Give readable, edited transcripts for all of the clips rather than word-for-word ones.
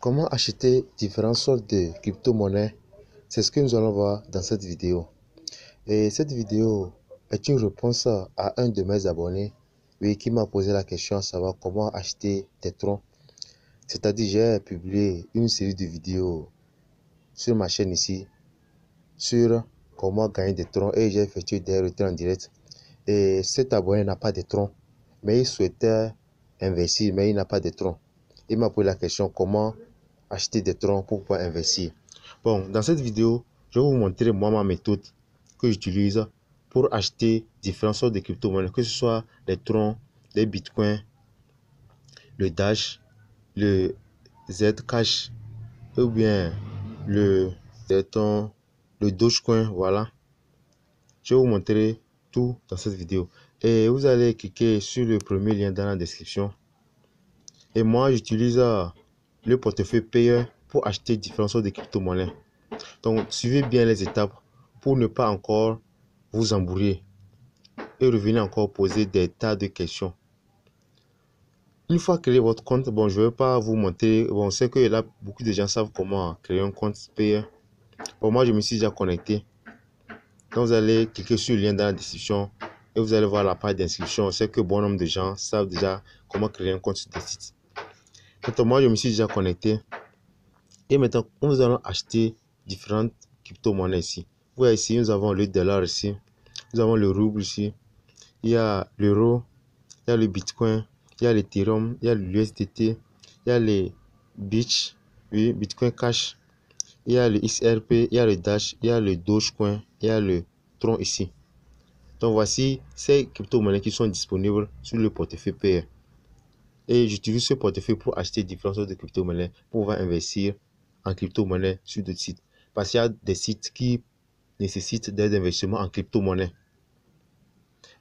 Comment acheter différentes sortes de crypto-monnaies? C'est ce que nous allons voir dans cette vidéo. Et cette vidéo est une réponse à un de mes abonnés, oui, qui m'a posé la question à savoir comment acheter des troncs. C'est-à-dire, j'ai publié une série de vidéos sur ma chaîne ici sur comment gagner des troncs et j'ai effectué des retraits en direct. Et cet abonné n'a pas de troncs, mais il souhaitait investir, mais il n'a pas de troncs. Il m'a posé la question comment acheter des troncs pour pouvoir investir. Bon, dans cette vidéo, je vais vous montrer moi ma méthode que j'utilise pour acheter différentes sortes de crypto-monnaies, que ce soit les troncs, les bitcoins, le Dash, le Zcash ou bien le Dogecoin. Voilà, je vais vous montrer tout dans cette vidéo et vous allez cliquer sur le premier lien dans la description. Et moi, j'utilise le portefeuille payeur pour acheter différentes sortes de crypto-monnaies. Donc, suivez bien les étapes pour ne pas encore vous embrouiller et revenir encore poser des tas de questions. Une fois créé votre compte, bon, je ne vais pas vous montrer. Bon, c'est que là, beaucoup de gens savent comment créer un compte payeur. Bon, moi, je me suis déjà connecté. Donc, vous allez cliquer sur le lien dans la description et vous allez voir la page d'inscription. C'est que bon nombre de gens savent déjà comment créer un compte sur des sites. Maintenant, moi, je me suis déjà connecté. Et maintenant, nous allons acheter différentes crypto-monnaies ici. Vous voyez ici, nous avons le dollar ici. Nous avons le rouble ici. Il y a l'euro. Il y a le bitcoin. Il y a l'Ethereum. Il y a l'USDT. Il y a les Bitch. Oui, Bitcoin Cash. Il y a le XRP. Il y a le Dash. Il y a le Dogecoin. Il y a le Tron ici. Donc voici ces crypto-monnaies qui sont disponibles sur le portefeuille payeur. Et j'utilise ce portefeuille pour acheter différentes sortes de crypto-monnaies pour pouvoir investir en crypto-monnaie sur d'autres sites. Parce qu'il y a des sites qui nécessitent des investissements en crypto-monnaie.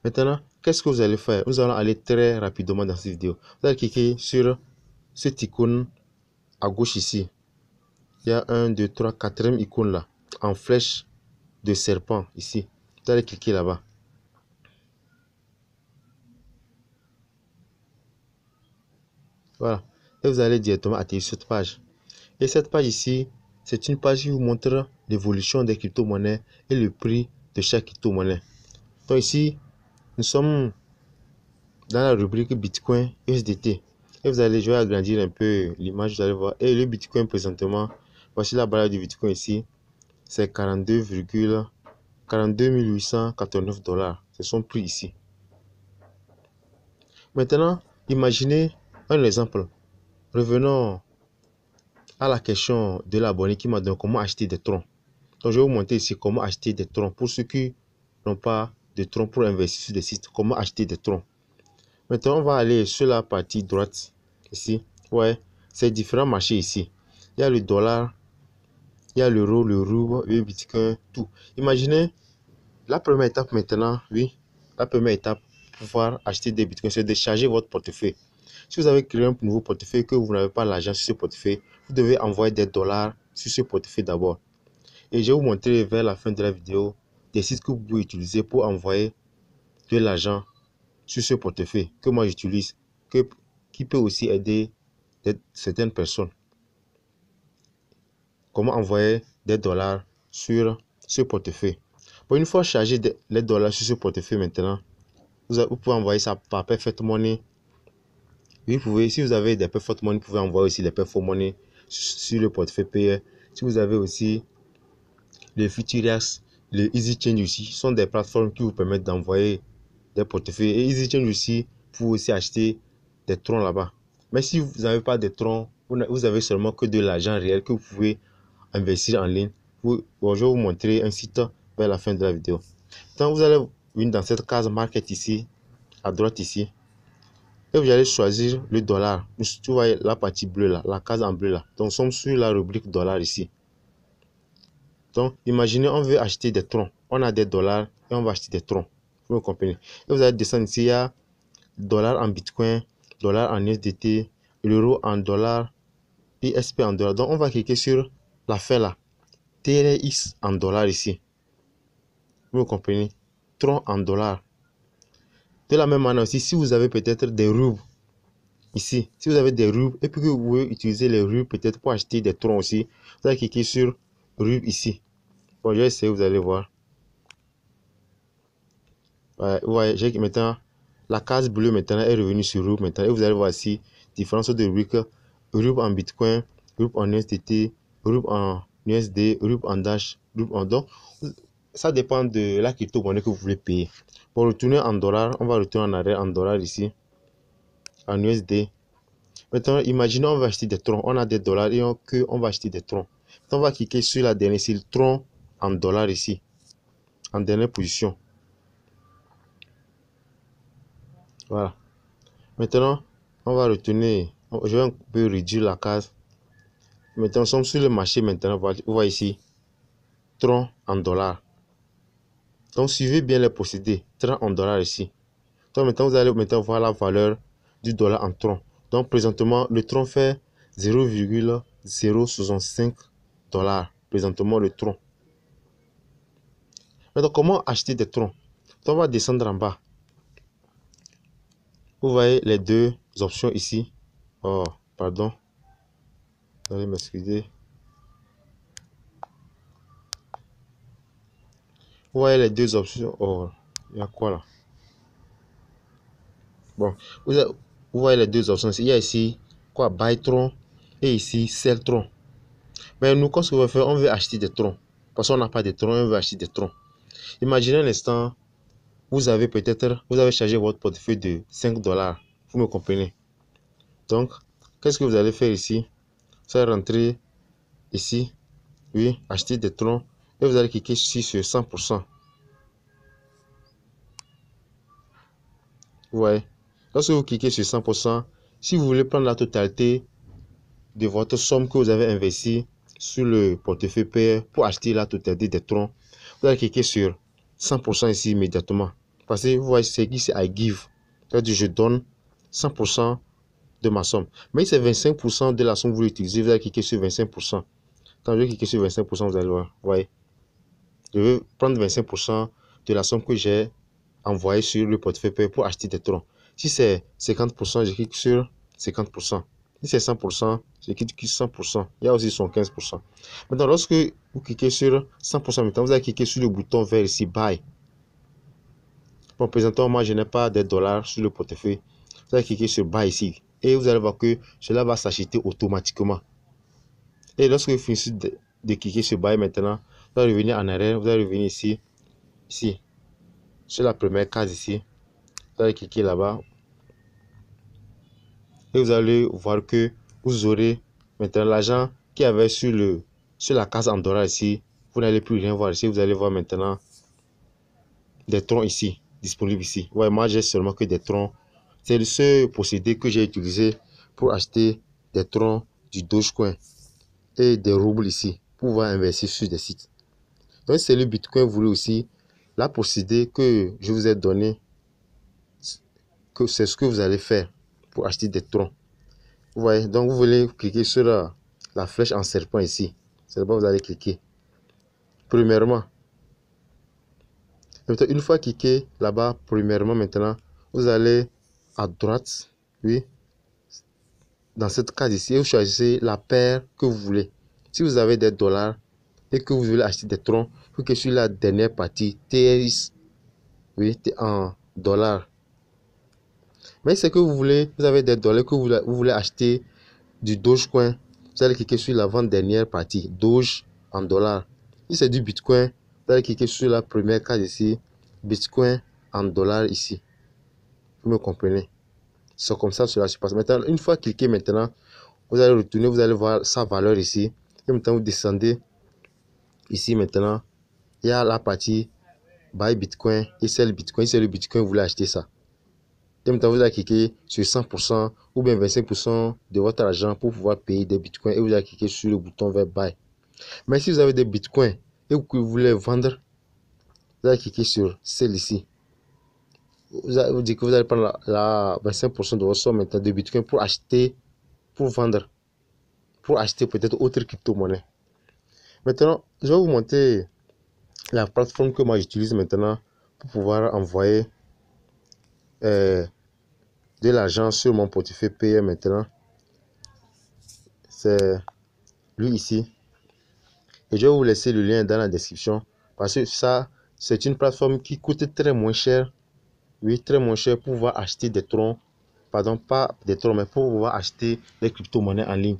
Maintenant, qu'est-ce que vous allez faire? Nous allons aller très rapidement dans cette vidéo. Vous allez cliquer sur cette icône à gauche ici. Il y a 1, 2, 3, 4e icône là, en flèche de serpent ici. Vous allez cliquer là-bas. Voilà. Et vous allez directement atterrir sur cette page. Et cette page ici, c'est une page qui vous montre l'évolution des crypto-monnaies et le prix de chaque crypto-monnaie. Donc ici, nous sommes dans la rubrique Bitcoin USDT. Et vous allez, je vais agrandir un peu l'image, vous allez voir. Et le Bitcoin présentement, voici la barre du Bitcoin ici, c'est 42 889 $. C'est son prix ici. Maintenant, imaginez un exemple. Revenons à la question de l'abonné qui m'a donné comment acheter des troncs. Donc, je vais vous montrer ici comment acheter des troncs. Pour ceux qui n'ont pas de troncs pour investir sur des sites, comment acheter des troncs. Maintenant, on va aller sur la partie droite ici. Ouais, c'est différents marchés ici. Il y a le dollar, il y a l'euro, le rouble, le bitcoin, tout. Imaginez la première étape maintenant, oui, la première étape pour pouvoir acheter des bitcoins, c'est de charger votre portefeuille. Si vous avez créé un nouveau portefeuille que vous n'avez pas l'argent sur ce portefeuille, vous devez envoyer des dollars sur ce portefeuille d'abord. Et je vais vous montrer vers la fin de la vidéo des sites que vous pouvez utiliser pour envoyer de l'argent sur ce portefeuille que moi j'utilise, qui peut aussi aider certaines personnes. Comment envoyer des dollars sur ce portefeuille. Bon, une fois chargé les dollars sur ce portefeuille maintenant, vous pouvez envoyer ça par Perfect Money. Vous pouvez, si vous avez des Perfect Money, vous pouvez envoyer aussi des Perfect Money sur le portefeuille payeur. Si vous avez aussi les Futurias, les Easy Change aussi, sont des plateformes qui vous permettent d'envoyer des portefeuilles. Et Easy Change aussi, vous pouvez aussi acheter des troncs là-bas. Mais si vous n'avez pas de troncs, vous avez seulement que de l'argent réel que vous pouvez investir en ligne. Bon, je vais vous montrer un site vers la fin de la vidéo. Donc, vous allez venir dans cette case Market ici, à droite ici. Et vous allez choisir le dollar. Tu vois la partie bleue là, la case en bleu là. Donc, nous sommes sur la rubrique dollar ici. Donc, imaginez, on veut acheter des troncs. On a des dollars et on va acheter des troncs. Vous me comprenez? Et vous allez descendre ici, il y a dollar en bitcoin, dollar en USDT, l'euro en dollars, ISP en dollars. Donc, on va cliquer sur la feuille là. TRX en dollars ici. Vous me comprenez? Tron en dollars. De la même manière aussi, si vous avez peut-être des roubles ici, si vous avez des rubes et puis que vous voulez utiliser les rubes peut-être pour acheter des troncs aussi, vous allez cliquer sur rubes ici. Bon, je vais essayer, vous allez voir. Ouais, vous voyez, j'ai maintenant la case bleue maintenant est revenue sur rubes maintenant et vous allez voir ici différence de rubriques, rubes en Bitcoin, rubes en USDT, rubes en USD, rubes en Dash, rubes en donc ça dépend de la crypto-monnaie que vous voulez payer. Pour retourner en dollars, on va retourner en arrière en dollars ici, en USD. Maintenant, imaginons on va acheter des troncs. On a des dollars et on va acheter des troncs. Maintenant, on va cliquer sur la dernière, c'est le tronc en dollars ici, en dernière position. Voilà. Maintenant, on va retourner. Je vais un peu réduire la case. Maintenant, nous sommes sur le marché. Maintenant, vous voyez ici, tronc en dollars. Donc, suivez bien les procédés. Tronc en dollars ici. Donc, maintenant, vous allez maintenant voir la valeur du dollar en tronc. Donc, présentement, le tronc fait 0,065 $. Présentement, le tronc. Maintenant, comment acheter des troncs? Donc, on va descendre en bas. Vous voyez les deux options ici. Oh, pardon. Vous allez m'excuser. Vous voyez les deux options. Oh, il y a quoi là? Bon, vous voyez les deux options. Il y a ici quoi? Buy tronc et ici sell tronc. Mais nous, qu'est-ce qu'on va faire? On veut acheter des troncs. Parce qu'on n'a pas de troncs, on veut acheter des troncs. Imaginez un instant, vous avez chargé votre portefeuille de 5 $. Vous me comprenez? Donc, qu'est-ce que vous allez faire ici? Vous allez rentrer ici, oui, acheter des troncs et vous allez cliquer ici sur 100%. Vous voyez? Lorsque vous cliquez sur 100%, si vous voulez prendre la totalité de votre somme que vous avez investie sur le portefeuille payer pour acheter la totalité des troncs, vous allez cliquer sur 100% ici immédiatement. Parce que vous voyez, c'est ici I give. C'est-à-dire je donne 100% de ma somme. Mais si c'est 25% de la somme que vous utilisez, vous allez cliquer sur 25%. Quand je vais cliquer sur 25%, vous allez voir. Vous voyez, je vais prendre 25% de la somme que j'ai envoyée sur le portefeuille pour acheter des troncs. Si c'est 50%, je clique sur 50%. Si c'est 100%, je clique sur 100%. Il y a aussi son 15%. Maintenant, lorsque vous cliquez sur 100%, maintenant, vous allez cliquer sur le bouton vert ici, Buy. Bon, présentement, moi, je n'ai pas des dollars sur le portefeuille. Vous allez cliquer sur Buy ici. Et vous allez voir que cela va s'acheter automatiquement. Et lorsque vous finissez de cliquer sur Buy maintenant, vous allez revenir en arrière. Vous allez revenir ici. Ici. Sur la première case ici. Vous allez cliquer là-bas. Et vous allez voir que vous aurez maintenant l'argent qui avait sur la case en dollars ici. Vous n'allez plus rien voir ici. Vous allez voir maintenant des troncs ici, disponibles ici. Ouais, moi j'ai seulement que des troncs. C'est ce procédé que j'ai utilisé pour acheter des troncs du Dogecoin et des roubles ici pour pouvoir investir sur des sites. Donc c'est le Bitcoin voulu aussi. La procédé que je vous ai donné, que c'est ce que vous allez faire pour acheter des troncs. Vous voyez, donc vous voulez cliquer sur la flèche en serpent ici. C'est là-bas que vous allez cliquer. Premièrement, une fois cliqué là-bas, premièrement maintenant, vous allez à droite, oui, dans cette case ici, et vous choisissez la paire que vous voulez. Si vous avez des dollars et que vous voulez acheter des troncs, vous cliquez sur la dernière partie, TRX, oui, en dollars. Mais c'est que vous voulez, vous avez des dollars que vous voulez acheter du Dogecoin, vous allez cliquer sur l'avant-dernière partie, Doge en dollars. Si c'est du Bitcoin, vous allez cliquer sur la première case ici, Bitcoin en dollars ici. Vous me comprenez? C'est comme ça cela se passe. Maintenant, une fois cliqué maintenant, vous allez retourner, vous allez voir sa valeur ici. Et maintenant, vous descendez ici maintenant. Il y a la partie Buy Bitcoin et Sell Bitcoin. Si c'est le Bitcoin, vous voulez acheter ça. Et maintenant, vous allez cliquer sur 100% ou bien 25% de votre argent pour pouvoir payer des bitcoins. Et vous allez cliquer sur le bouton vers Buy. Mais si vous avez des bitcoins et que vous voulez vendre, vous allez cliquer sur Sell ici. Vous dites que vous allez prendre la 25% de votre somme maintenant de bitcoin pour acheter, pour vendre, pour acheter peut-être autre crypto-monnaie. Maintenant, je vais vous montrer la plateforme que moi j'utilise maintenant pour pouvoir envoyer de l'argent sur mon portefeuille payeur maintenant, c'est lui ici. Et je vais vous laisser le lien dans la description parce que ça, c'est une plateforme qui coûte très moins cher. Oui, très moins cher pour pouvoir acheter des troncs. Pardon, pas des troncs, mais pour pouvoir acheter des crypto-monnaies en ligne.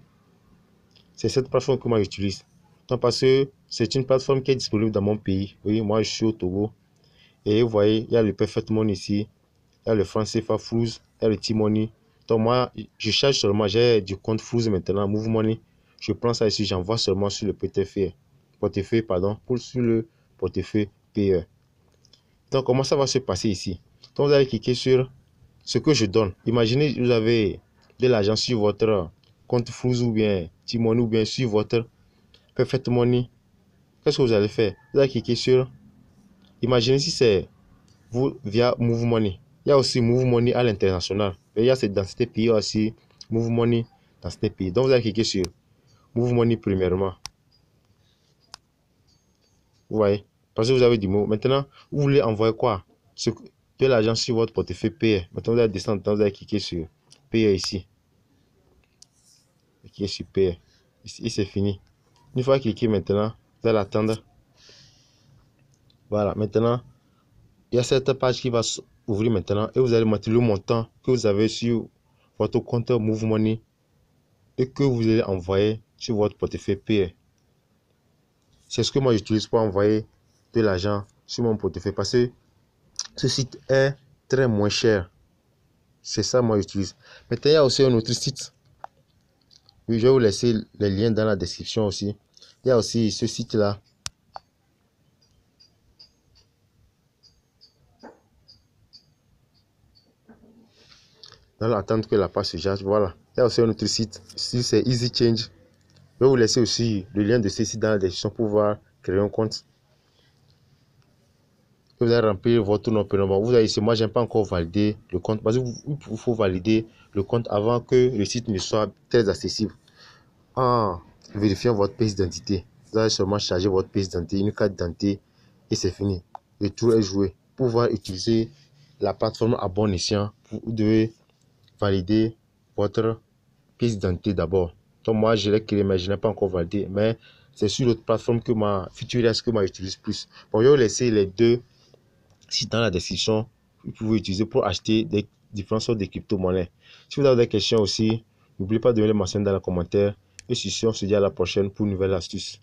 C'est cette plateforme que moi j'utilise. Donc, parce que c'est une plateforme qui est disponible dans mon pays. Oui, moi je suis au Togo. Et vous voyez, il y a le Perfect Money ici. Il y a le franc CFA Flouz. Il y a le T-Money. Donc moi, je charge seulement. J'ai du compte Flouz maintenant, Move Money. Je prends ça ici, j'envoie seulement sur le portefeuille, pardon, sur le portefeuille PE. Donc, comment ça va se passer ici? Donc, vous allez cliquer sur ce que je donne. Imaginez, vous avez de l'argent sur votre compte Flouz ou bien T-Money ou bien sur votre Perfect Money. Qu'est-ce que vous allez faire? Vous allez cliquer sur, imaginez si c'est vous via Move Money. Il y a aussi Move Money à l'international. Il y a dans ces pays aussi Move Money dans ces pays. Donc, vous allez cliquer sur Move Money premièrement. Vous voyez? Parce que vous avez du mot. Maintenant, vous voulez envoyer quoi? De l'argent sur votre portefeuille payé. Maintenant, vous allez descendre, vous allez cliquer sur payer ici. Cliquez sur payer. Ici, c'est fini. Une fois cliqué maintenant, vous allez attendre. Voilà, maintenant, il y a cette page qui va s'ouvrir maintenant et vous allez mettre le montant que vous avez sur votre compte Move Money et que vous allez envoyer sur votre portefeuille payé. C'est ce que moi j'utilise pour envoyer de l'argent sur mon portefeuille parce que ce site est très moins cher. C'est ça moi j'utilise. Maintenant, il y a aussi un autre site. Oui, je vais vous laisser les liens dans la description aussi. Il y a aussi ce site-là. Dans l'attente que la page se charge, voilà. Il y a aussi un autre site. Ici, c'est Easy Change. Je vais vous laisser aussi le lien de ce site dans la description pour pouvoir créer un compte. Vous allez remplir votre nom, prénom. Vous avez ici, moi, je n'ai pas encore validé le compte parce qu'il faut valider le compte avant que le site ne soit très accessible. En vérifiant votre pièce d'identité, vous allez seulement charger votre pièce d'identité, une carte d'identité et c'est fini. Le tour est joué. Pour pouvoir utiliser la plateforme à bon escient, vous devez valider votre pièce d'identité d'abord. Donc moi, je l'ai créé, mais je n'ai pas encore validé. Mais c'est sur l'autre plateforme que Futurias que moi j'utilise plus. Bon, je vais vous laisser les deux sites dans la description. Vous pouvez utiliser pour acheter des différentes sortes de crypto-monnaies. Si vous avez des questions aussi, n'oubliez pas de me les mentionner dans les commentaires. Et sur ce, on se dit à la prochaine pour une nouvelle astuce.